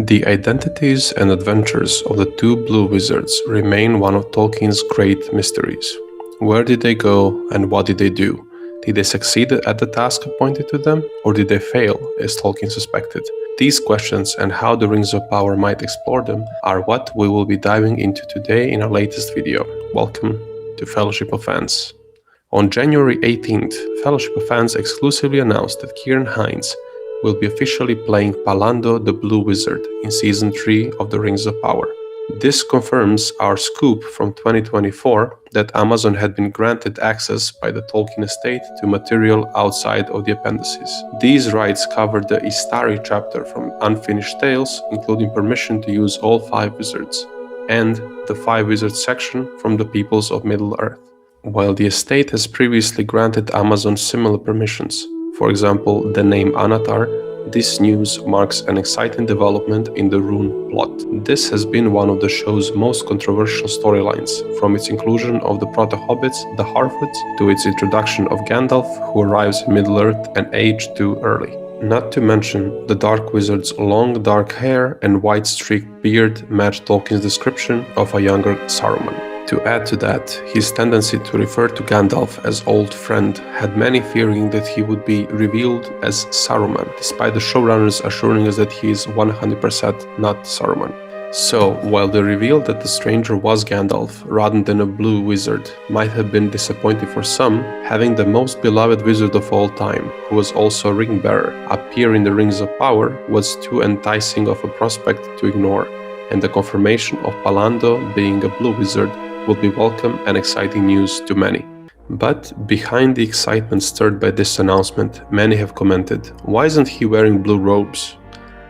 The identities and adventures of the two blue wizards remain one of Tolkien's great mysteries. Where did they go and what did they do? Did they succeed at the task appointed to them, or did they fail, as Tolkien suspected? These questions and how the Rings of Power might explore them are what we will be diving into today in our latest video. Welcome to Fellowship of Fans. On January 18th, Fellowship of Fans exclusively announced that Ciarán Hinds will be officially playing Pallando the Blue Wizard in Season 3 of the Rings of Power. This confirms our scoop from 2024 that Amazon had been granted access by the Tolkien estate to material outside of the appendices. These rights cover the Istari chapter from Unfinished Tales, including permission to use all 5 wizards, and the 5 wizards section from the Peoples of Middle-earth. While the estate has previously granted Amazon similar permissions, for example, the name Anatar, this news marks an exciting development in the Rhûn plot. This has been one of the show's most controversial storylines, from its inclusion of the proto-hobbits, the Harfoots, to its introduction of Gandalf, who arrives in Middle-earth and aged too early. Not to mention, the Dark Wizard's long dark hair and white-streaked beard match Tolkien's description of a younger Sauron. To add to that, his tendency to refer to Gandalf as old friend had many fearing that he would be revealed as Saruman, despite the showrunners assuring us that he is 100% not Saruman. So, while the reveal that the stranger was Gandalf rather than a blue wizard might have been disappointing for some, having the most beloved wizard of all time, who was also a ring bearer, appear in the Rings of Power was too enticing of a prospect to ignore, and the confirmation of Pallando being a blue wizard will be welcome and exciting news to many. But behind the excitement stirred by this announcement, many have commented, why isn't he wearing blue robes?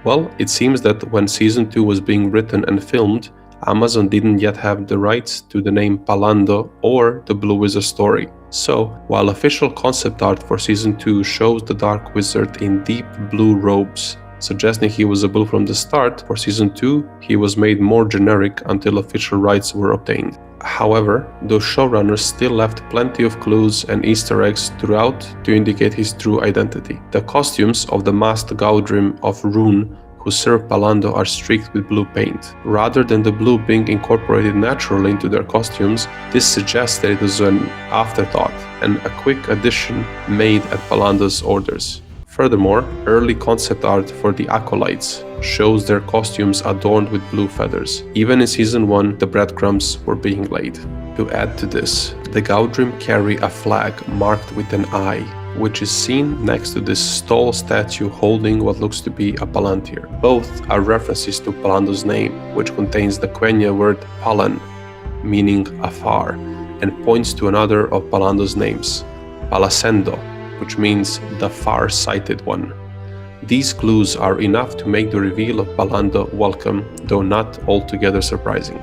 Well, it seems that when Season 2 was being written and filmed, Amazon didn't yet have the rights to the name Pallando or the Blue Wizard story. So, while official concept art for Season 2 shows the Dark Wizard in deep blue robes, suggesting he was a blue from the start, for Season 2 he was made more generic until official rights were obtained. However, those showrunners still left plenty of clues and Easter eggs throughout to indicate his true identity. The costumes of the masked Gaudrim of Rhûn who serve Pallando are streaked with blue paint. Rather than the blue being incorporated naturally into their costumes, this suggests that it was an afterthought and a quick addition made at Pallando's orders. Furthermore, early concept art for the Acolytes shows their costumes adorned with blue feathers. Even in Season 1, the breadcrumbs were being laid. To add to this, the Gaudrim carry a flag marked with an eye, which is seen next to this tall statue holding what looks to be a palantir. Both are references to Pallando's name, which contains the Quenya word Pallan, meaning afar, and points to another of Pallando's names, Palasendo, which means the far-sighted one. These clues are enough to make the reveal of Pallando welcome, though not altogether surprising.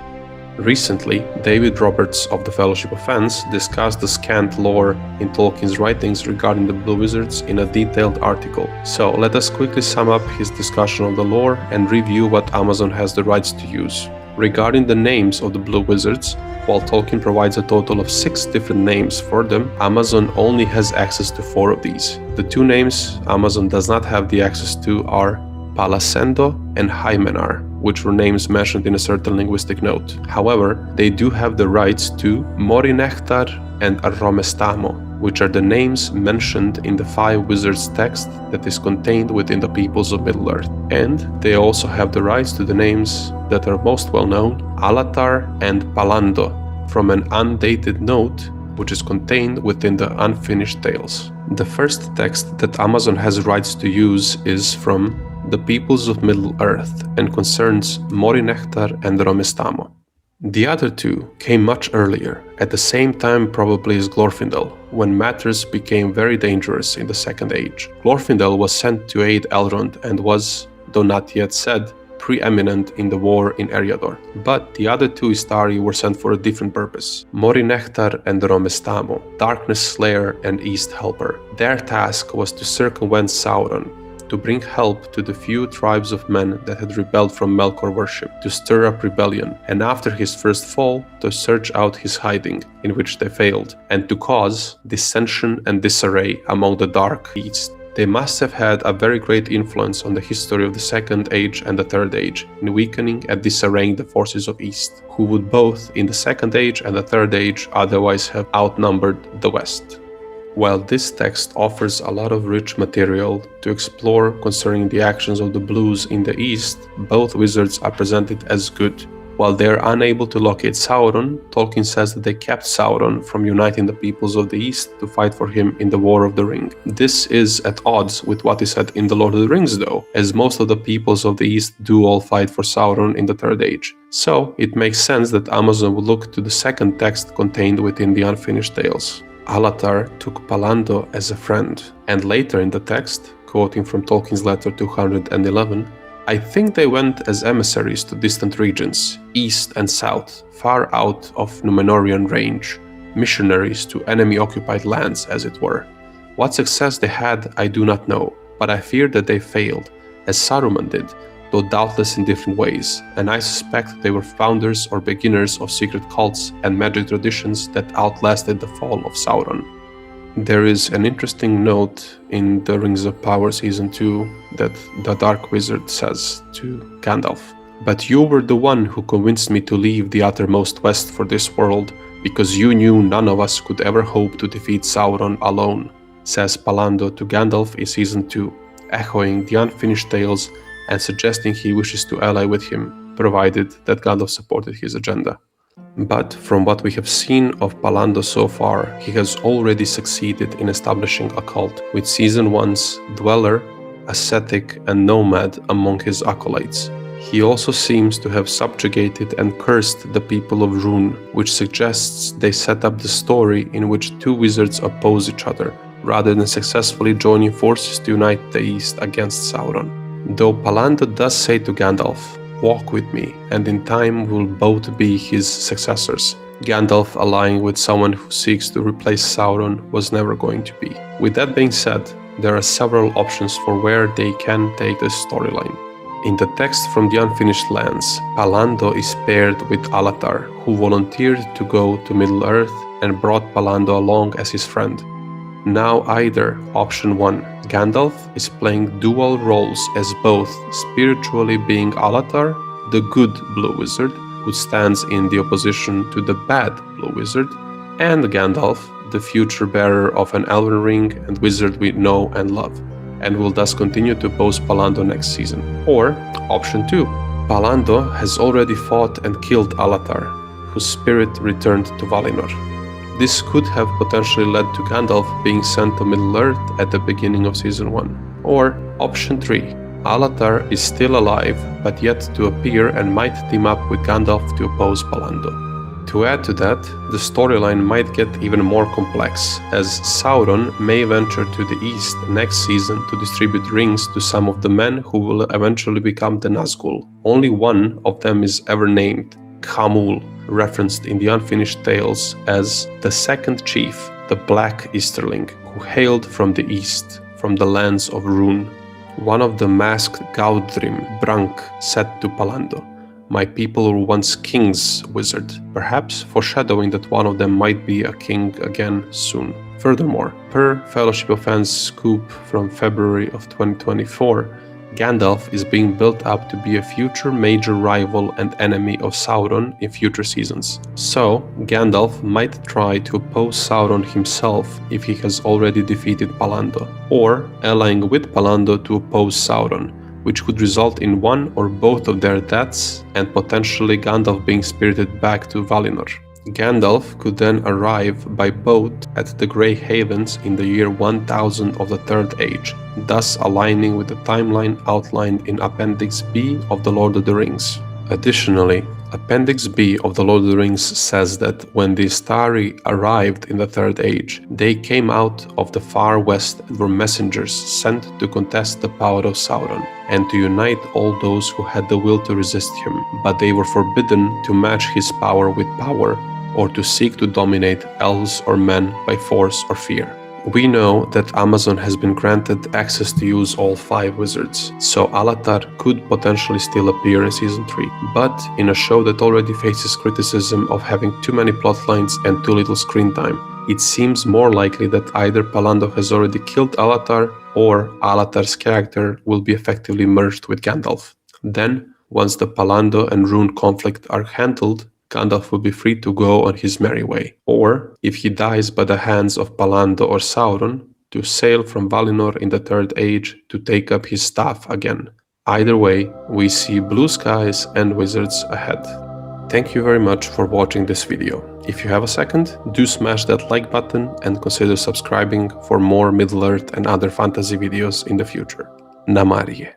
Recently, David Roberts of the Fellowship of Fans discussed the scant lore in Tolkien's writings regarding the Blue Wizards in a detailed article. So let us quickly sum up his discussion of the lore and review what Amazon has the rights to use. Regarding the names of the Blue Wizards, while Tolkien provides a total of 6 different names for them, Amazon only has access to 4 of these. The 2 names Amazon does not have the access to are Palasendo and Hymenar, which were names mentioned in a certain linguistic note. However, they do have the rights to Morinechtar and Romestamo, which are the names mentioned in the 5 wizards text that is contained within the Peoples of Middle-earth. And they also have the rights to the names that are most well known, Alatar and Pallando, from an undated note which is contained within the Unfinished Tales. The first text that Amazon has rights to use is from the Peoples of Middle-earth and concerns Morinechtar and Romestamo. The other 2 came much earlier, at the same time probably as Glorfindel, when matters became very dangerous in the Second Age. Glorfindel was sent to aid Elrond and was, though not yet said, preeminent in the war in Eriador. But the other 2 Istari were sent for a different purpose. Morinechtar and Romestamo, Darkness Slayer and East Helper. Their task was to circumvent Sauron, to bring help to the few tribes of men that had rebelled from Melkor worship, to stir up rebellion, and after his first fall, to search out his hiding, in which they failed, and to cause dissension and disarray among the Dark East. They must have had a very great influence on the history of the Second Age and the Third Age, in weakening and disarraying the forces of East, who would both in the Second Age and the Third Age otherwise have outnumbered the West. While this text offers a lot of rich material to explore concerning the actions of the Blues in the East, both wizards are presented as good. While they are unable to locate Sauron, Tolkien says that they kept Sauron from uniting the peoples of the East to fight for him in the War of the Ring. This is at odds with what is said in The Lord of the Rings though, as most of the peoples of the East do all fight for Sauron in the Third Age. So it makes sense that Amazon would look to the second text contained within the Unfinished Tales. Alatar took Pallando as a friend, and later in the text, quoting from Tolkien's letter 211, I think they went as emissaries to distant regions, east and south, far out of Númenórean range, missionaries to enemy-occupied lands, as it were. What success they had, I do not know, but I fear that they failed, as Saruman did, though doubtless in different ways, and I suspect they were founders or beginners of secret cults and magic traditions that outlasted the fall of Sauron. There is an interesting note in The Rings of Power Season 2 that the Dark Wizard says to Gandalf, "But you were the one who convinced me to leave the uttermost west for this world, because you knew none of us could ever hope to defeat Sauron alone," says Pallando to Gandalf in Season 2, echoing the Unfinished Tales and suggesting he wishes to ally with him, provided that Gandalf supported his agenda. But from what we have seen of Pallando so far, he has already succeeded in establishing a cult, with Season 1's dweller, ascetic and nomad among his acolytes. He also seems to have subjugated and cursed the people of Rhûn, which suggests they set up the story in which two wizards oppose each other, rather than successfully joining forces to unite the East against Sauron. Though Pallando does say to Gandalf, "Walk with me, and in time we'll both be his successors," Gandalf allying with someone who seeks to replace Sauron was never going to be. With that being said, there are several options for where they can take this storyline. In the text from the Unfinished Lands, Pallando is paired with Alatar, who volunteered to go to Middle-earth and brought Pallando along as his friend. Now either option 1, Gandalf is playing dual roles as both spiritually being Alatar, the good blue wizard, who stands in the opposition to the bad blue wizard, and Gandalf, the future bearer of an Elven Ring and wizard we know and love, and will thus continue to oppose Pallando next season. Or option 2, Pallando has already fought and killed Alatar, whose spirit returned to Valinor. This could have potentially led to Gandalf being sent to Middle-earth at the beginning of Season 1. Or option 3, Alatar is still alive but yet to appear and might team up with Gandalf to oppose Pallando. To add to that, the storyline might get even more complex, as Sauron may venture to the east next season to distribute rings to some of the men who will eventually become the Nazgûl. Only one of them is ever named, Khamûl, referenced in the Unfinished Tales as the second chief, the Black Easterling, who hailed from the east, from the lands of Rhûn. One of the masked Gaudrim, Brank, said to Pallando, "My people were once kings, wizard," perhaps foreshadowing that one of them might be a king again soon. Furthermore, per Fellowship of Fans scoop from February of 2024, Gandalf is being built up to be a future major rival and enemy of Sauron in future seasons. So, Gandalf might try to oppose Sauron himself if he has already defeated Pallando, or allying with Pallando to oppose Sauron, which could result in one or both of their deaths and potentially Gandalf being spirited back to Valinor. Gandalf could then arrive by boat at the Grey Havens in the year 1000 of the Third Age, thus aligning with the timeline outlined in Appendix B of The Lord of the Rings. Additionally, Appendix B of The Lord of the Rings says that when the Istari arrived in the Third Age, they came out of the far west and were messengers sent to contest the power of Sauron and to unite all those who had the will to resist him, but they were forbidden to match his power with power or to seek to dominate elves or men by force or fear. We know that Amazon has been granted access to use all 5 wizards, so Alatar could potentially still appear in Season 3, but in a show that already faces criticism of having too many plotlines and too little screen time, it seems more likely that either Pallando has already killed Alatar or Alatar's character will be effectively merged with Gandalf. Then, once the Pallando and Rhûn conflict are handled, Gandalf will be free to go on his merry way. Or, if he dies by the hands of Pallando or Sauron, to sail from Valinor in the Third Age to take up his staff again. Either way, we see blue skies and wizards ahead. Thank you very much for watching this video. If you have a second, do smash that like button and consider subscribing for more Middle-earth and other fantasy videos in the future. Namarye.